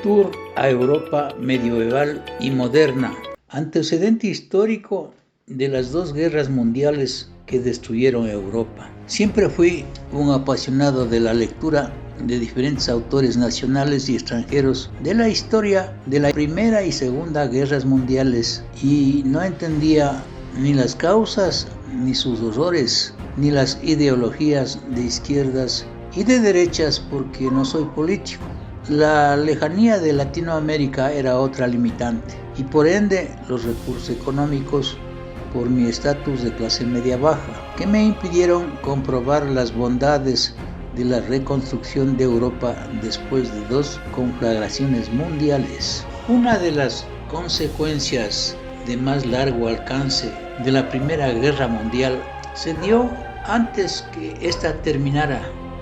Tour a Europa medieval y moderna. Antecedente histórico de las dos guerras mundiales que destruyeron Europa. Siempre fui un apasionado de la lectura de diferentes autores nacionales y extranjeros de la historia de la Primera y Segunda Guerras Mundiales y no entendía ni las causas, ni sus horrores, ni las ideologías de izquierdas y de derechas porque no soy político. La lejanía de Latinoamérica era otra limitante y por ende los recursos económicos por mi estatus de clase media baja que me impidieron comprobar las bondades de la reconstrucción de Europa después de dos conflagraciones mundiales. Una de las consecuencias de más largo alcance de la Primera Guerra Mundial se dio antes que ésta terminara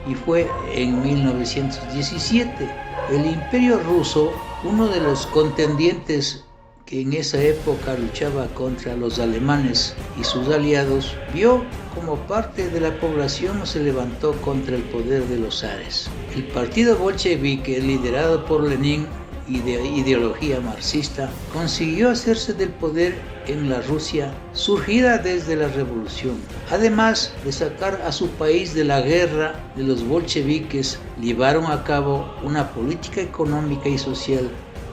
y fue en 1917. El Imperio Ruso, uno de los contendientes que en esa época luchaba contra los alemanes y sus aliados, vio como parte de la población se levantó contra el poder de los zares. El partido bolchevique, liderado por Lenin y de ideología marxista, consiguió hacerse del poder en la Rusia surgida desde la revolución. Además de sacar a su país de la guerra de los bolcheviques, llevaron a cabo una política económica y social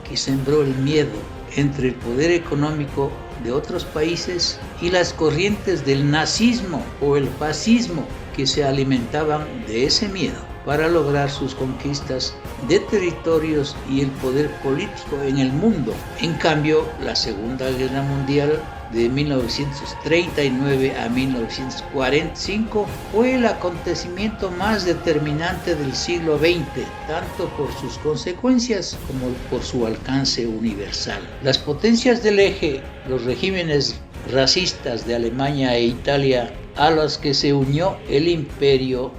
que sembró el miedo entre el poder económico de otros países y las corrientes del nazismo o el fascismo que se alimentaban de ese miedo para lograr sus conquistas de territorios y el poder político en el mundo. En cambio, la Segunda Guerra Mundial de 1939 a 1945 fue el acontecimiento más determinante del siglo XX, tanto por sus consecuencias como por su alcance universal. Las potencias del eje, los regímenes racistas de Alemania e Italia, a los que se unió el imperio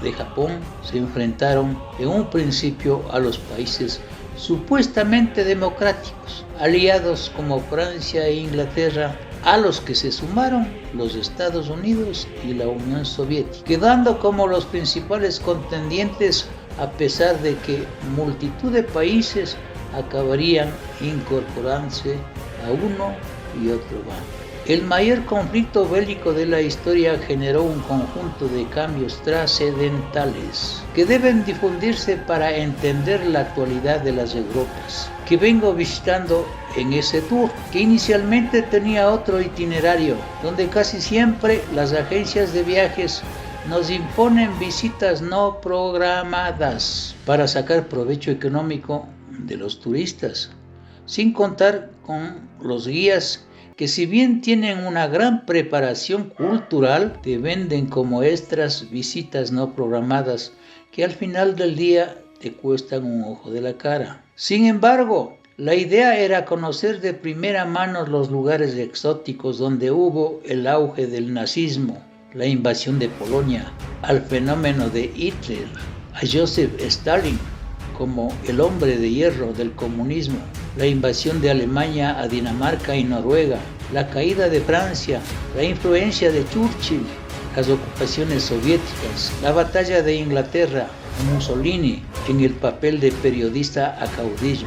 de Japón, se enfrentaron en un principio a los países supuestamente democráticos, aliados como Francia e Inglaterra, a los que se sumaron los Estados Unidos y la Unión Soviética, quedando como los principales contendientes a pesar de que multitud de países acabarían incorporándose a uno y otro bando. El mayor conflicto bélico de la historia generó un conjunto de cambios trascendentales que deben difundirse para entender la actualidad de las Europas, que vengo visitando en ese tour, que inicialmente tenía otro itinerario, donde casi siempre las agencias de viajes nos imponen visitas no programadas para sacar provecho económico de los turistas, sin contar con los guías que si bien tienen una gran preparación cultural, te venden como extras visitas no programadas que al final del día te cuestan un ojo de la cara. Sin embargo, la idea era conocer de primera mano los lugares exóticos donde hubo el auge del nazismo, la invasión de Polonia, al fenómeno de Hitler, a Joseph Stalin como el hombre de hierro del comunismo, la invasión de Alemania a Dinamarca y Noruega, la caída de Francia, la influencia de Churchill, las ocupaciones soviéticas, la batalla de Inglaterra, Mussolini en el papel de periodista a caudillo,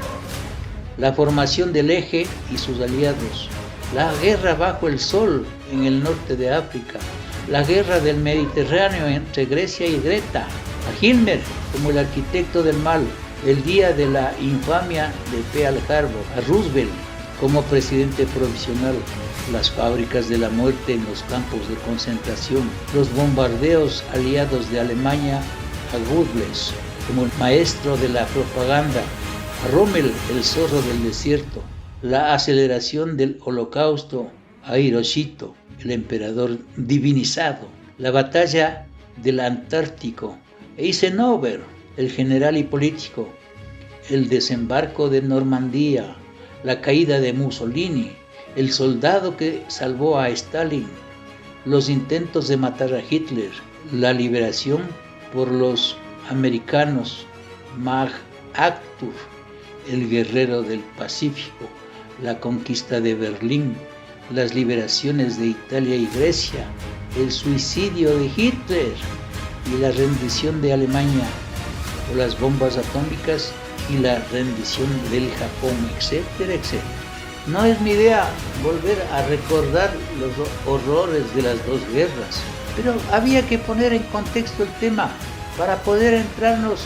la formación del eje y sus aliados, la guerra bajo el sol en el norte de África, la guerra del Mediterráneo entre Grecia y Greta, a Hitler como el arquitecto del mal, el día de la infamia de Pearl Harbor, a Roosevelt como presidente provisional, las fábricas de la muerte en los campos de concentración, los bombardeos aliados de Alemania a Goebbels como el maestro de la propaganda, a Rommel, el zorro del desierto, la aceleración del Holocausto a Hiroshito, el emperador divinizado, la batalla del Antártico, Eisenhower, el general y político, el desembarco de Normandía, la caída de Mussolini, el soldado que salvó a Stalin, los intentos de matar a Hitler, la liberación por los americanos, MacArthur, el guerrero del Pacífico, la conquista de Berlín, las liberaciones de Italia y Grecia, el suicidio de Hitler y la rendición de Alemania, o las bombas atómicas y la rendición del Japón, etcétera, etcétera. No es mi idea volver a recordar los horrores de las dos guerras, pero había que poner en contexto el tema para poder entrarnos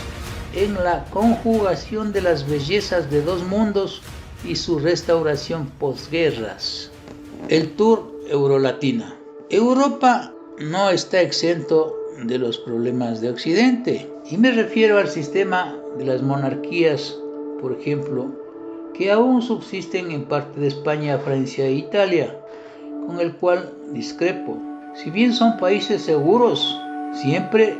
en la conjugación de las bellezas de dos mundos y su restauración posguerras. El Tour Eurolatina. Europa no está exento de los problemas de Occidente, y me refiero al sistema de las monarquías, por ejemplo, que aún subsisten en parte de España, Francia e Italia, con el cual discrepo. Si bien son países seguros, siempre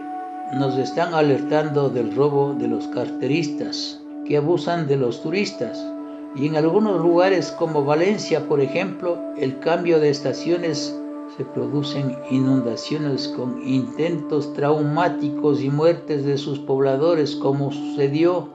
nos están alertando del robo de los carteristas, que abusan de los turistas. Y en algunos lugares como Valencia, por ejemplo, el cambio de estaciones se producen inundaciones con intentos traumáticos y muertes de sus pobladores, como sucedió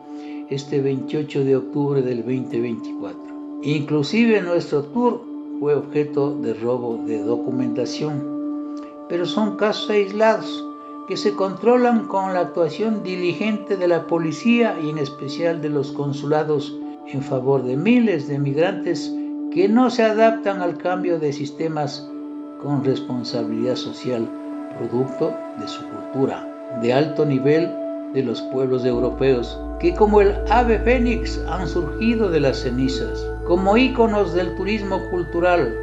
este 28 de octubre del 2024. Inclusive nuestro tour fue objeto de robo de documentación, pero son casos aislados que se controlan con la actuación diligente de la policía y en especial de los consulados en favor de miles de migrantes que no se adaptan al cambio de sistemas con responsabilidad social, producto de su cultura de alto nivel de los pueblos europeos, que como el ave fénix han surgido de las cenizas, como íconos del turismo cultural,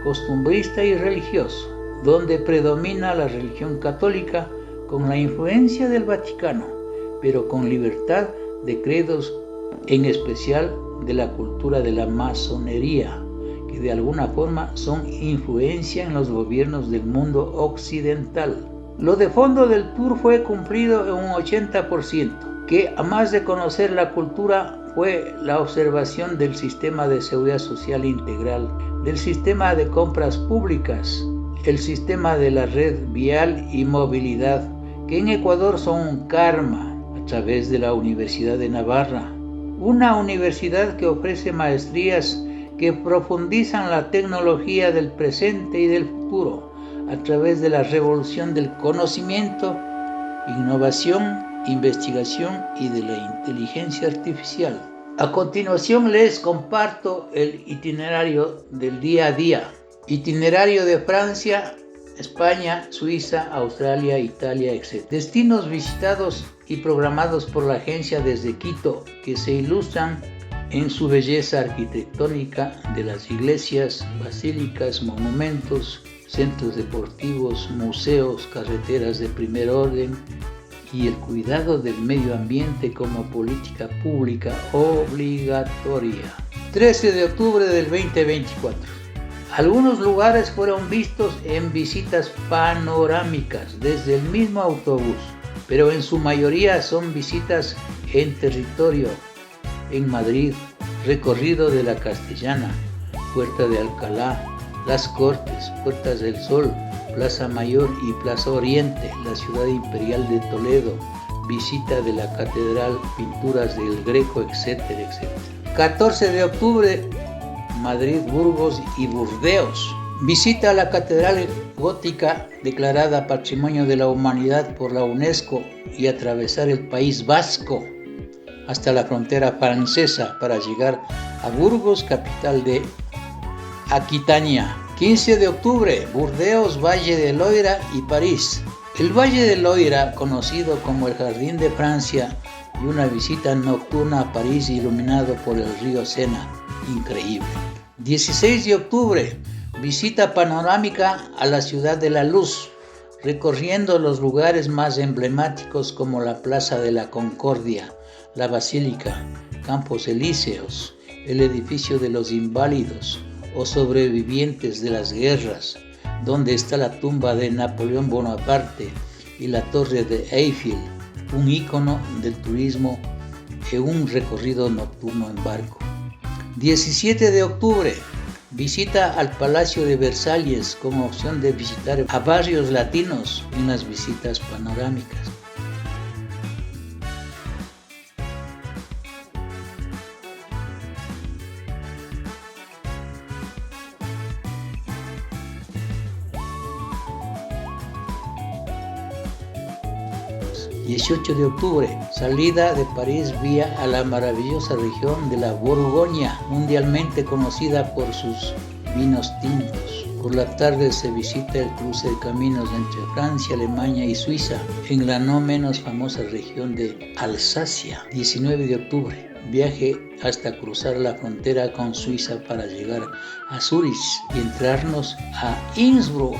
costumbrista y religioso, donde predomina la religión católica con la influencia del Vaticano, pero con libertad de credos, en especial de la cultura de la masonería, que de alguna forma son influencia en los gobiernos del mundo occidental. Lo de fondo del tour fue cumplido en un 80%, que a más de conocer la cultura fue la observación del sistema de seguridad social integral, del sistema de compras públicas, el sistema de la red vial y movilidad, que en Ecuador son un karma a través de la Universidad de Navarra, una universidad que ofrece maestrías que profundizan la tecnología del presente y del futuro a través de la revolución del conocimiento, innovación, investigación y de la inteligencia artificial. A continuación les comparto el itinerario del día a día. Itinerario de Francia, España, Suiza, Australia, Italia, etc. Destinos visitados y programados por la agencia desde Quito, que se ilustran en su belleza arquitectónica de las iglesias, basílicas, monumentos, centros deportivos, museos, carreteras de primer orden y el cuidado del medio ambiente como política pública obligatoria. 13 de octubre del 2024. Algunos lugares fueron vistos en visitas panorámicas desde el mismo autobús, pero en su mayoría son visitas en territorio. En Madrid, recorrido de la Castellana, Puerta de Alcalá, Las Cortes, Puertas del Sol, Plaza Mayor y Plaza Oriente, la ciudad imperial de Toledo, visita de la catedral, pinturas del Greco, etcétera, etcétera. 14 de octubre, Madrid, Burgos y Burdeos. Visita a la catedral gótica declarada Patrimonio de la Humanidad por la UNESCO y atravesar el País Vasco hasta la frontera francesa para llegar a Burgos, capital de Aquitania. 15 de octubre, Burdeos, Valle del Loira y París. El Valle del Loira, conocido como el Jardín de Francia, y una visita nocturna a París iluminado por el río Sena. Increíble. 16 de octubre, visita panorámica a la Ciudad de la Luz, recorriendo los lugares más emblemáticos como la Plaza de la Concordia, la Basílica, Campos Elíseos, el edificio de los Inválidos o sobrevivientes de las guerras, donde está la tumba de Napoleón Bonaparte y la Torre de Eiffel, un ícono del turismo en un recorrido nocturno en barco. 17 de octubre, visita al Palacio de Versalles como opción de visitar a barrios latinos en las visitas panorámicas. 18 de octubre, salida de París vía a la maravillosa región de la Borgoña, mundialmente conocida por sus vinos tintos. Por la tarde se visita el cruce de caminos entre Francia, Alemania y Suiza, en la no menos famosa región de Alsacia. 19 de octubre, viaje hasta cruzar la frontera con Suiza para llegar a Zúrich y entrarnos a Innsbruck,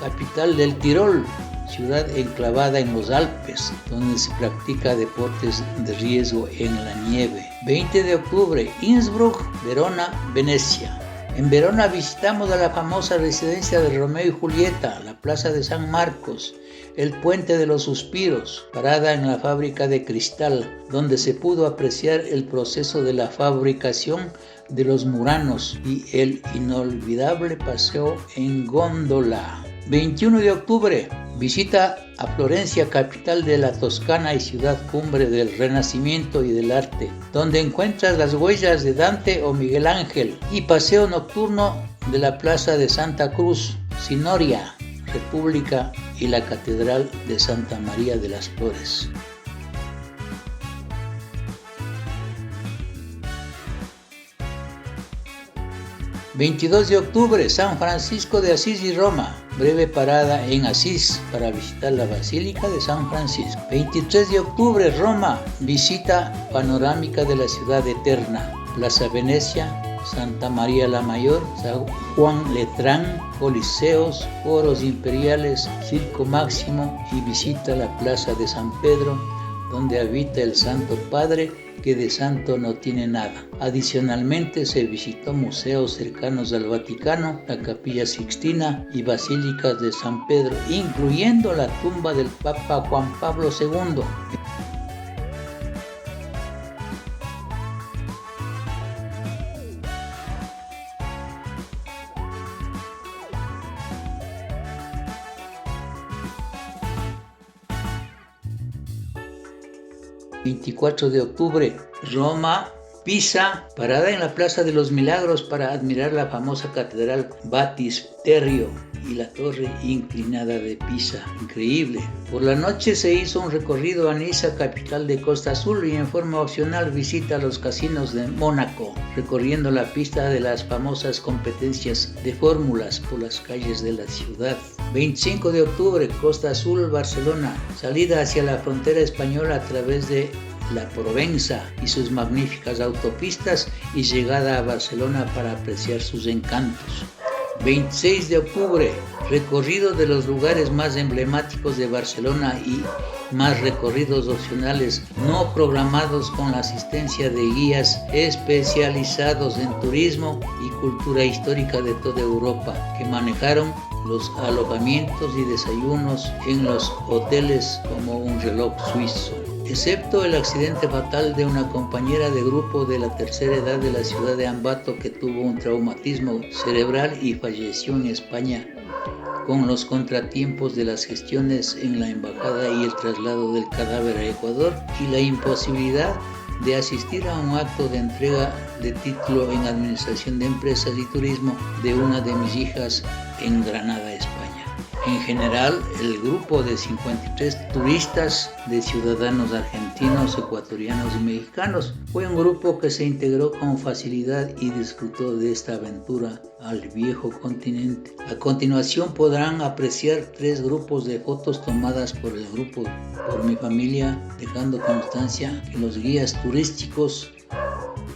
capital del Tirol, ciudad enclavada en los Alpes, donde se practica deportes de riesgo en la nieve. 20 de octubre, Innsbruck, Verona, Venecia. En Verona visitamos a la famosa residencia de Romeo y Julieta, la Plaza de San Marcos, el Puente de los Suspiros, parada en la fábrica de cristal, donde se pudo apreciar el proceso de la fabricación de los muranos y el inolvidable paseo en góndola. 21 de octubre, visita a Florencia, capital de la Toscana y ciudad cumbre del Renacimiento y del arte, donde encuentras las huellas de Dante o Miguel Ángel, y paseo nocturno de la Plaza de Santa Cruz, Sinoria, República, y la Catedral de Santa María de las Flores. ...22 de octubre, San Francisco de Asís y Roma, breve parada en Asís para visitar la Basílica de San Francisco. 23 de octubre, Roma, visita panorámica de la ciudad eterna, Plaza Venecia, Santa María la Mayor, San Juan Letrán, Coliseos, Foros Imperiales, Circo Máximo, y visita la Plaza de San Pedro, donde habita el Santo Padre, que de santo no tiene nada. Adicionalmente se visitó museos cercanos al Vaticano, la Capilla Sixtina y basílicas de San Pedro, incluyendo la tumba del Papa Juan Pablo II. ...24 de octubre, Roma, Pisa, parada en la Plaza de los Milagros para admirar la famosa Catedral Baptisterio y la Torre Inclinada de Pisa. Increíble. Por la noche se hizo un recorrido a Niza, capital de Costa Azul, y en forma opcional visita a los casinos de Mónaco, recorriendo la pista de las famosas competencias de fórmulas por las calles de la ciudad. 25 de octubre, Costa Azul, Barcelona, salida hacia la frontera española a través de la Provenza y sus magníficas autopistas, y llegada a Barcelona para apreciar sus encantos. 26 de octubre, recorrido de los lugares más emblemáticos de Barcelona y más recorridos opcionales no programados con la asistencia de guías especializados en turismo y cultura histórica de toda Europa, que manejaron los alojamientos y desayunos en los hoteles como un reloj suizo. Excepto el accidente fatal de una compañera de grupo de la tercera edad de la ciudad de Ambato, que tuvo un traumatismo cerebral y falleció en España, con los contratiempos de las gestiones en la embajada y el traslado del cadáver a Ecuador, y la imposibilidad de asistir a un acto de entrega de título en Administración de Empresas y Turismo de una de mis hijas en Granada, España. En general, el grupo de 53 turistas de ciudadanos argentinos, ecuatorianos y mexicanos fue un grupo que se integró con facilidad y disfrutó de esta aventura al viejo continente. A continuación podrán apreciar 3 grupos de fotos tomadas por el grupo, por mi familia, dejando constancia que los guías turísticos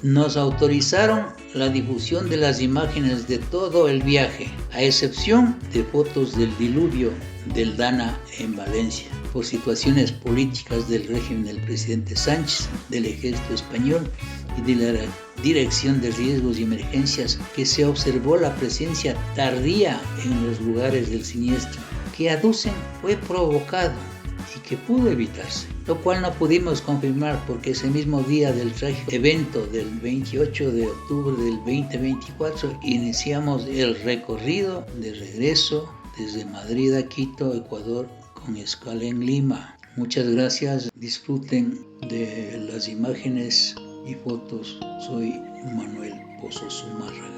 nos autorizaron la difusión de las imágenes de todo el viaje, a excepción de fotos del diluvio del Dana en Valencia, por situaciones políticas del régimen del presidente Sánchez, del ejército español y de la Dirección de Riesgos y Emergencias, que se observó la presencia tardía en los lugares del siniestro, que aducen fue provocado y que pudo evitarse, lo cual no pudimos confirmar porque ese mismo día del trágico evento del 28 de octubre del 2024 iniciamos el recorrido de regreso desde Madrid a Quito, Ecuador, con escala en Lima. Muchas gracias, disfruten de las imágenes y fotos. Soy Manuel Pozo Zumárraga.